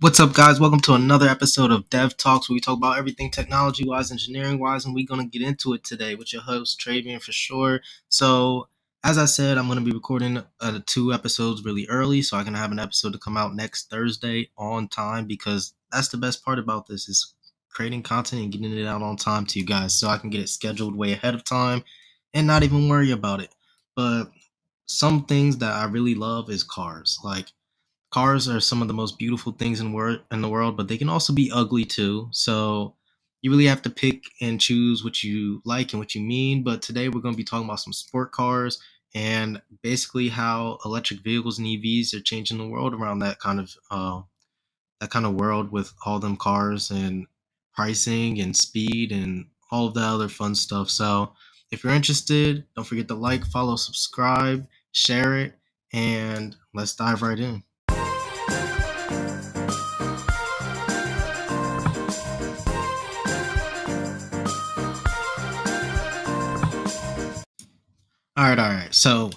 What's up, guys? Welcome to another episode of DevTalks, where we talk about everything technology-wise, engineering-wise, and we're going to get into it today with your host, Travian, for sure. So, as I said, I'm going to be recording 2 episodes really early, so I can have an episode to come out next Thursday on time, because that's the best part about this, is creating content and getting it out on time to you guys, so I can get it scheduled way ahead of time and not even worry about it. But some things that I really love is cars. Like, cars are some of the most beautiful things in the world, but they can also be ugly too. So you really have to pick and choose what you like and what you mean. But today we're going to be talking about some sport cars and basically how electric vehicles and EVs are changing the world around that kind of world with all them cars and pricing and speed and all of the other fun stuff. So if you're interested, don't forget to like, follow, subscribe, share it, and let's dive right in. All right. So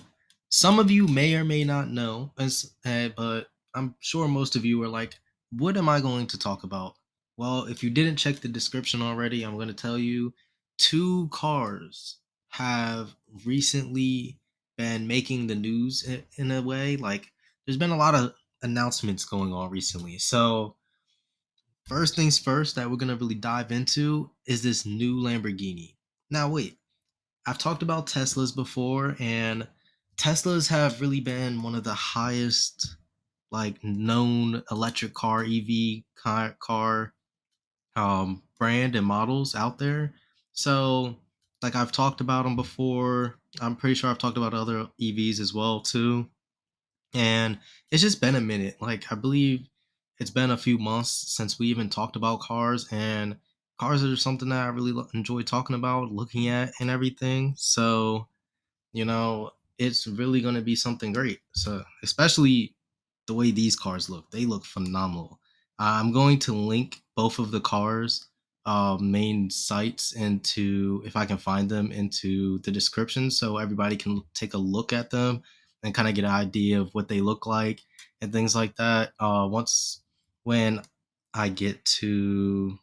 some of you may or may not know, but I'm sure most of you are like, what am I going to talk about? Well, if you didn't check the description already, I'm going to tell you two cars have recently been making the news in a way. Like, there's been a lot of announcements going on recently. So, first things first that we're going to really dive into is this new Lamborghini. Now, wait, I've talked about Teslas before, and Teslas have really been one of the highest, like, known electric car, EV car brand and models out there. So, like, I've talked about them before. I'm pretty sure I've talked about other EVs as well too. And it's just been a minute. Like, I believe it's been a few months since we even talked about cars, and cars are something that I really enjoy talking about, looking at, and everything. So, it's really going to be something great. So, especially the way these cars look, they look phenomenal. I'm going to link both of the cars' main sites into, if I can find them, into the description, so everybody can take a look at them and kind of get an idea of what they look like and things like that. Once when I get to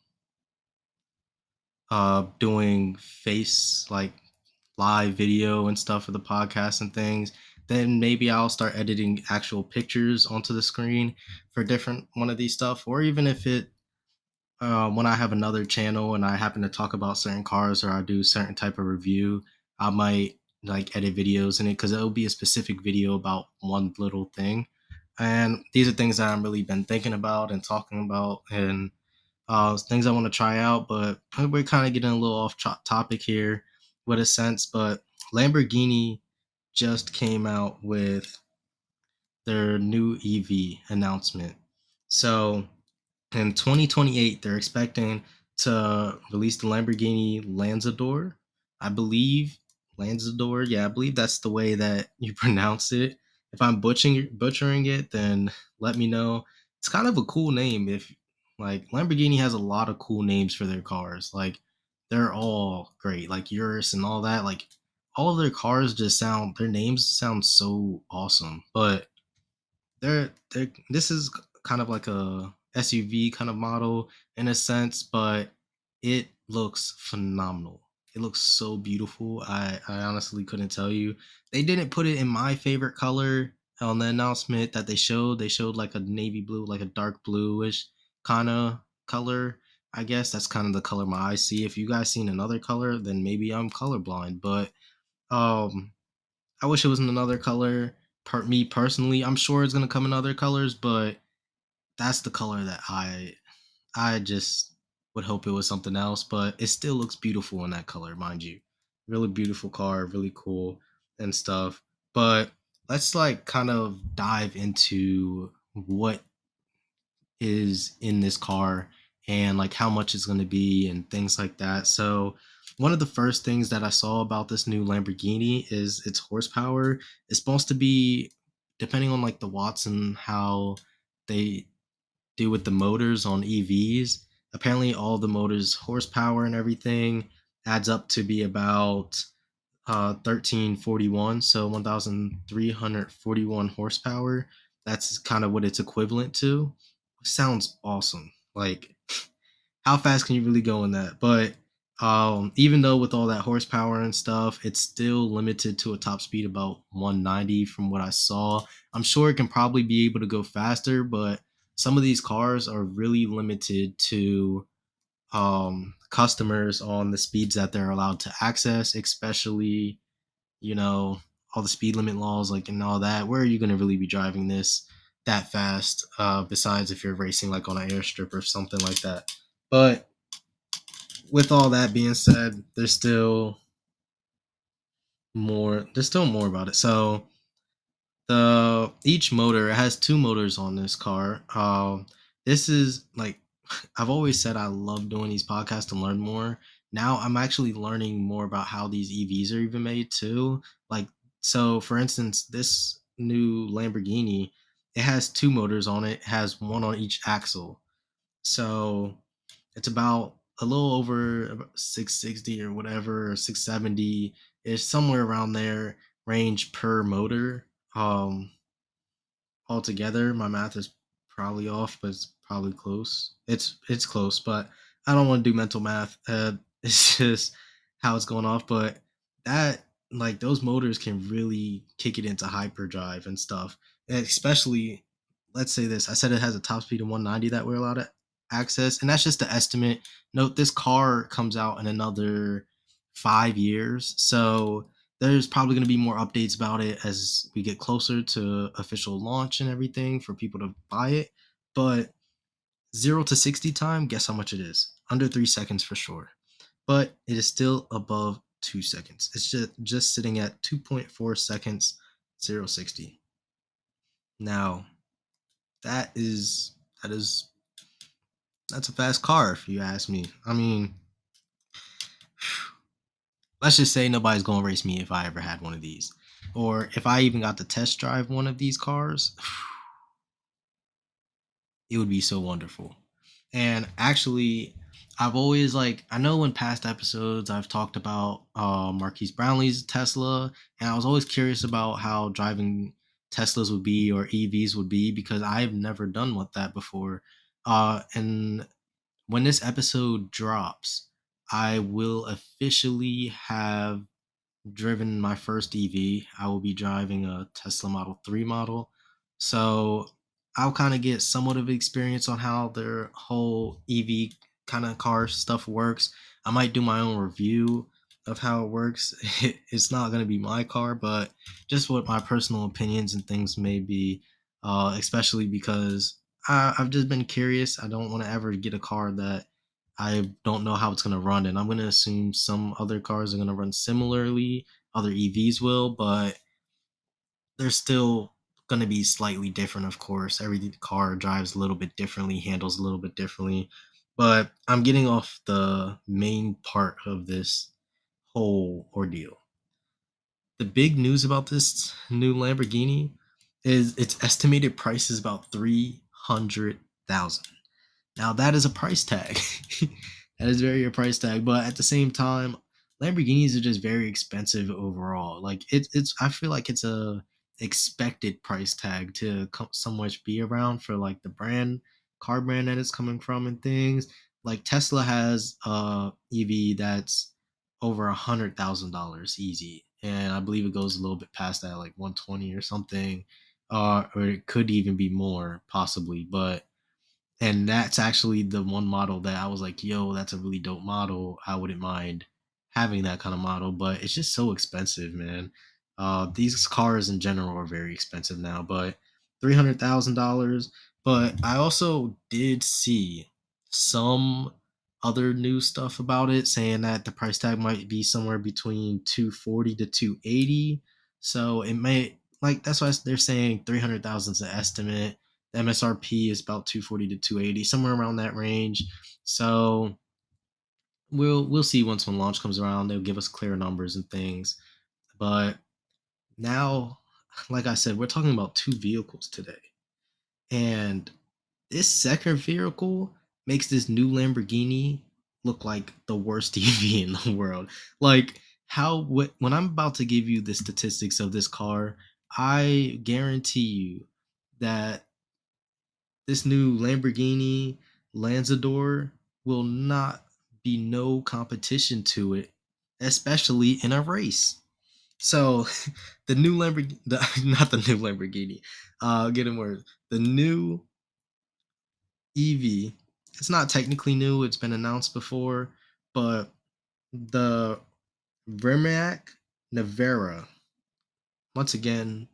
doing face like live video and stuff for the podcast and things, then maybe I'll start editing actual pictures onto the screen for different one of these stuff. Or even if it when I have another channel and I happen to talk about certain cars, or I do certain type of review, I might like edit videos in it, because it'll be a specific video about one little thing. And these are things that I've really been thinking about and talking about, and things I want to try out. But we're kind of getting a little off topic here with a sense. But Lamborghini just came out with their new EV announcement. So in 2028, they're expecting to release the Lamborghini Lanzador. I believe Lanzador. Yeah, I believe that's the way that you pronounce it. If I'm butchering it, then let me know. It's kind of a cool name. If like Lamborghini has a lot of cool names for their cars. Like, they're all great. Like Urus and all that. Like, all of their cars just sound. Their names sound so awesome. But they're this is kind of like a SUV kind of model in a sense, but it looks phenomenal. It looks so beautiful. I honestly couldn't tell you. They didn't put it in my favorite color on the announcement that they showed. They showed like a navy blue, like a dark bluish kind of color. I guess that's kind of the color my eyes see. If you guys seen another color, then maybe I'm colorblind. But um I wish it was in another color. Me personally, I'm sure it's gonna come in other colors, but that's the color that I just would hope it was something else. But it still looks beautiful in that color, mind you. Really beautiful car, really cool and stuff. But let's like kind of dive into what is in this car and like how much it's going to be and things like that. So, one of the first things that I saw about this new Lamborghini is its horsepower. It's supposed to be, depending on like the watts and how they do with the motors on EVs. Apparently, all the motors horsepower and everything adds up to be about 1341, so 1341 horsepower. That's kind of what it's equivalent to. sounds awesome. Like, how fast can you really go in that? But even though with all that horsepower and stuff, it's still limited to a top speed about 190 from what I saw. I'm sure it can probably be able to go faster, but some of these cars are really limited to customers on the speeds that they're allowed to access, especially, you know, all the speed limit laws, like, and all that. Where are you going to really be driving this that fast? Besides if you're racing like on an airstrip or something like that. But with all that being said, there's still more about it. So the each motor, it has two motors on this car. This is like, I've always said I love doing these podcasts to learn more. Now I'm actually learning more about how these EVs are even made too. Like, so for instance, this new Lamborghini, it has two motors on it, has one on each axle. So it's about a little over about 660 or whatever, or 670. It's somewhere around there range per motor. Altogether, my math is probably off, but it's probably close. It's close, but I don't want to do mental math. It's just how it's going off. But that, like, those motors can really kick it into hyperdrive and stuff. And especially, let's say this. I said it has a top speed of 190 that we're allowed to access, and that's just the estimate. Note this car comes out in another 5 years, so there's probably going to be more updates about it as we get closer to official launch and everything for people to buy it. But 0 to 60 time, guess how much it is? Under 3 seconds for sure. But it is still above 2 seconds. It's just sitting at 2.4 seconds, 0 60. Now, that is that is that's a fast car if you ask me. I mean, let's just say nobody's going to race me if I ever had one of these. Or if I even got to test drive one of these cars, it would be so wonderful. And actually, I've always, like, I know in past episodes I've talked about Marquise Brownlee's Tesla, and I was always curious about how driving Teslas would be, or EVs would be, because I've never done with that before. And when this episode drops, I will officially have driven my first EV. I will be driving a Tesla Model 3 model. So I'll kind of get somewhat of experience on how their whole EV kind of car stuff works. I might do my own review of how it works. It's not going to be my car, but just what my personal opinions and things may be, especially because I've just been curious. I don't want to ever get a car that I don't know how it's going to run, and I'm going to assume some other cars are going to run similarly, other EVs will, but they're still going to be slightly different, of course. Every car drives a little bit differently, handles a little bit differently. But I'm getting off the main part of this whole ordeal. The big news about this new Lamborghini is its estimated price is about 300,000. Now that is a price tag. That is very a price tag, but at the same time, Lamborghinis are just very expensive overall. Like, it's I feel like it's a expected price tag to somewhat be around for, like, the car brand that it's coming from and things. Like, Tesla has a EV that's over $100,000 easy, and I believe it goes a little bit past that, like 120 or something, or it could even be more possibly, but and that's actually the one model that I was like, yo, that's a really dope model. I wouldn't mind having that kind of model, but it's just so expensive, man. These cars in general are very expensive now, but $300,000. But I also did see some other new stuff about it saying that the price tag might be somewhere between 240 to 280. So it may, like, that's why they're saying 300,000 is an estimate. The MSRP is about 240 to 280, somewhere around that range. So we'll see once when launch comes around. They'll give us clear numbers and things. But now, like I said, we're talking about two vehicles today. And this second vehicle makes this new Lamborghini look like the worst EV in the world. Like, when I'm about to give you the statistics of this car, I guarantee you that this new Lamborghini Lanzador will not be no competition to it, especially in a race. So the new Lamborghini, not the new Lamborghini, getting words. The new EV. It's not technically new. It's been announced before, but the Rimac Nevera. Once again,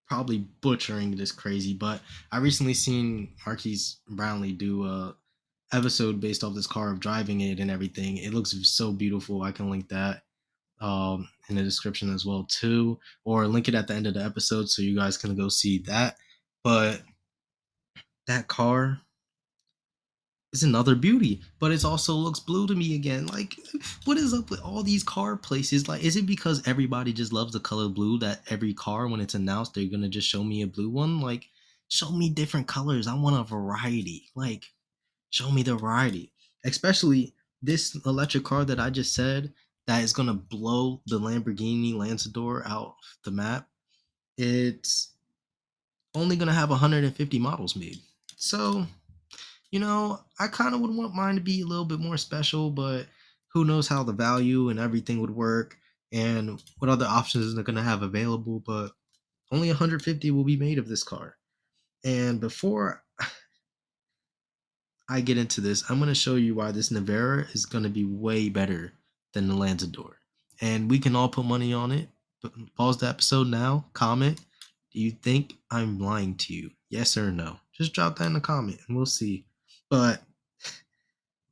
probably butchering this crazy, but I recently seen Marquise Brownlee do a episode based off this car of driving it and everything. It looks so beautiful. I can link that in the description as well too, or link it at the end of the episode so you guys can go see that. But that car is another beauty, but it also looks blue to me again. Like, what is up with all these car places? Like, is it because everybody just loves the color blue that every car, when it's announced, they're gonna just show me a blue one? Like, show me different colors. I want a variety. Like, show me the variety. Especially this electric car that I just said that is gonna blow the Lamborghini Lanzador out the map. It's only gonna have 150 models made. So I kind of would want mine to be a little bit more special, but who knows how the value and everything would work and what other options they're going to have available. But only 150 will be made of this car. And before I get into this, I'm going to show you why this Nevera is going to be way better than the Lanzador. And we can all put money on it. But pause the episode now, comment. Do you think I'm lying to you? Yes or no? Just drop that in the comment and we'll see. But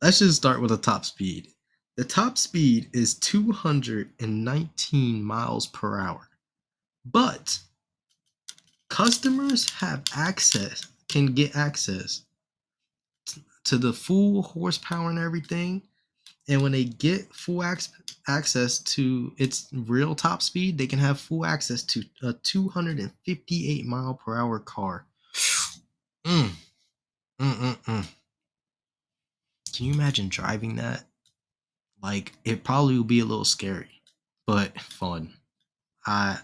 let's just start with the top speed. The top speed is 219 miles per hour. But customers can get access to the full horsepower and everything. And when they get full access to its real top speed, they can have full access to a 258 mile per hour car. Mm, mm, mm, mm. Can you imagine driving that? Like, it probably will be a little scary, but fun. I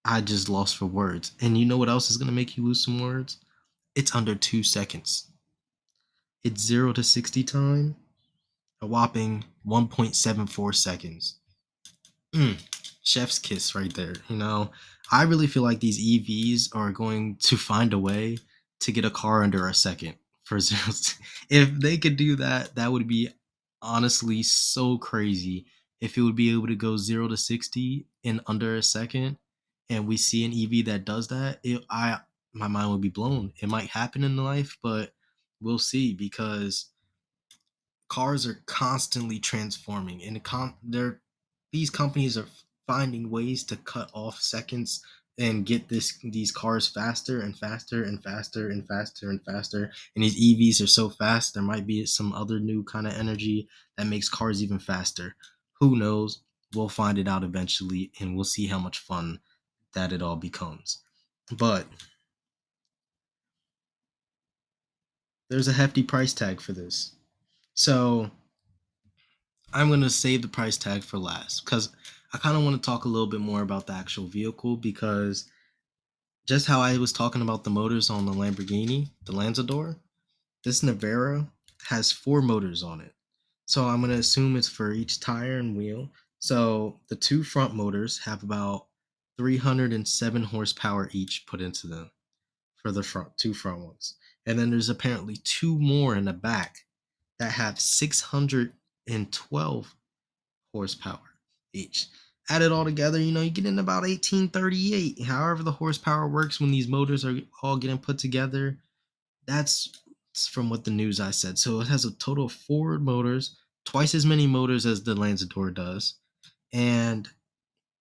I just lost for words. And you know what else is gonna make you lose some words? It's under 2 seconds. It's 0 to 60 time, a whopping 1.74 seconds. Mm, chef's kiss right there. I really feel like these EVs are going to find a way to get a car under a second for zero. If they could do that, that would be honestly so crazy. If it would be able to go 0 to 60 in under a second, and we see an EV that does that, my mind would be blown. It might happen in life, but we'll see because cars are constantly transforming and these companies are finding ways to cut off seconds and get these cars faster and faster and faster and faster and faster, and these EVs are so fast there might be some other new kind of energy that makes cars even faster. Who knows? We'll find it out eventually and we'll see how much fun that it all becomes. But there's a hefty price tag for this, so I'm going to save the price tag for last because I kind of want to talk a little bit more about the actual vehicle, because just how I was talking about the motors on the Lamborghini, the Lanzador, this Nevera has 4 motors on it. So I'm going to assume it's for each tire and wheel. So the 2 front motors have about 307 horsepower each put into them for the 2 front ones. And then there's apparently 2 more in the back that have 612 horsepower each. Add it all together, you get in about 1838. However, the horsepower works when these motors are all getting put together. That's from what the news I said. So it has a total of 4 motors, twice as many motors as the Lanzador does. And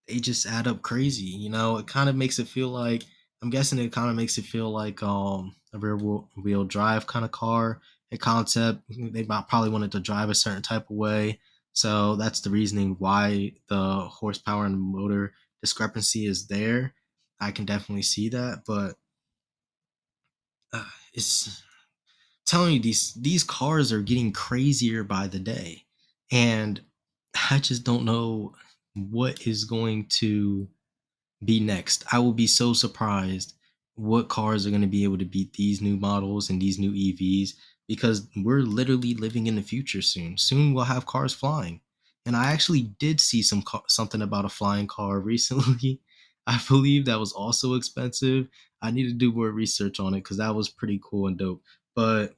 they just add up crazy. It kind of makes it feel like, I'm guessing it kind of makes it feel like a rear wheel drive kind of car, a concept. They probably wanted to drive a certain type of way. So that's the reasoning why the horsepower and the motor discrepancy is there. I can definitely see that, but it's telling you these cars are getting crazier by the day, and I just don't know what is going to be next. I will be so surprised what cars are going to be able to beat these new models and these new EVs, because we're literally living in the future soon. Soon we'll have cars flying. And I actually did see something about a flying car recently. I believe that was also expensive. I need to do more research on it because that was pretty cool and dope. But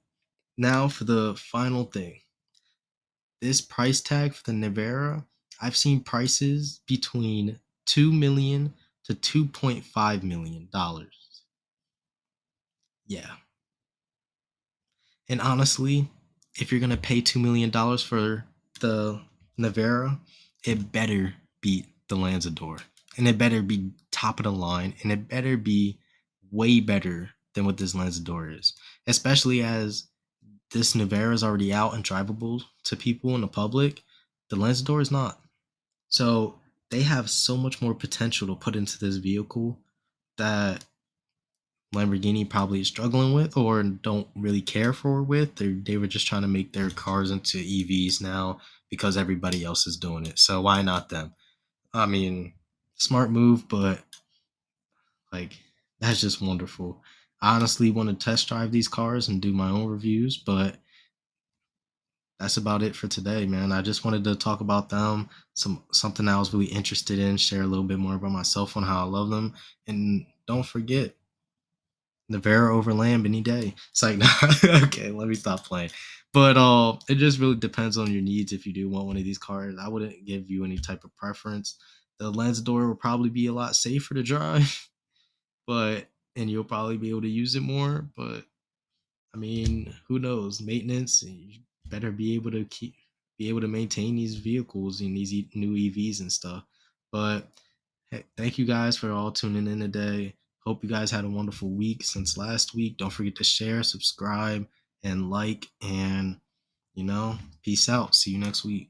now for the final thing. This price tag for the Nevera, I've seen prices between 2 million to 2.5 million dollars. Yeah. And honestly, if you're gonna pay $2 million for the Nevera, it better beat the Lanzador. And it better be top of the line. And it better be way better than what this Lanzador is. Especially as this Nevera is already out and drivable to people in the public. The Lanzador is not. So they have so much more potential to put into this vehicle that Lamborghini probably is struggling with or don't really care for with. They were just trying to make their cars into EVs now because everybody else is doing it. So why not them? I mean, smart move, but like that's just wonderful. I honestly want to test drive these cars and do my own reviews, but that's about it for today, man. I just wanted to talk about them, something I was really interested in, share a little bit more about myself on how I love them, and don't forget Nevera over Lamb any day. It's like, okay, let me stop playing. But it just really depends on your needs. If you do want one of these cars, I wouldn't give you any type of preference. The Lanzador will probably be a lot safer to drive, but and you'll probably be able to use it more. But I mean, who knows? Maintenance, you better be able to maintain these vehicles and these new EVs and stuff. But hey, thank you guys for all tuning in today. Hope you guys had a wonderful week since last week. Don't forget to share, subscribe, and like, and peace out. See you next week.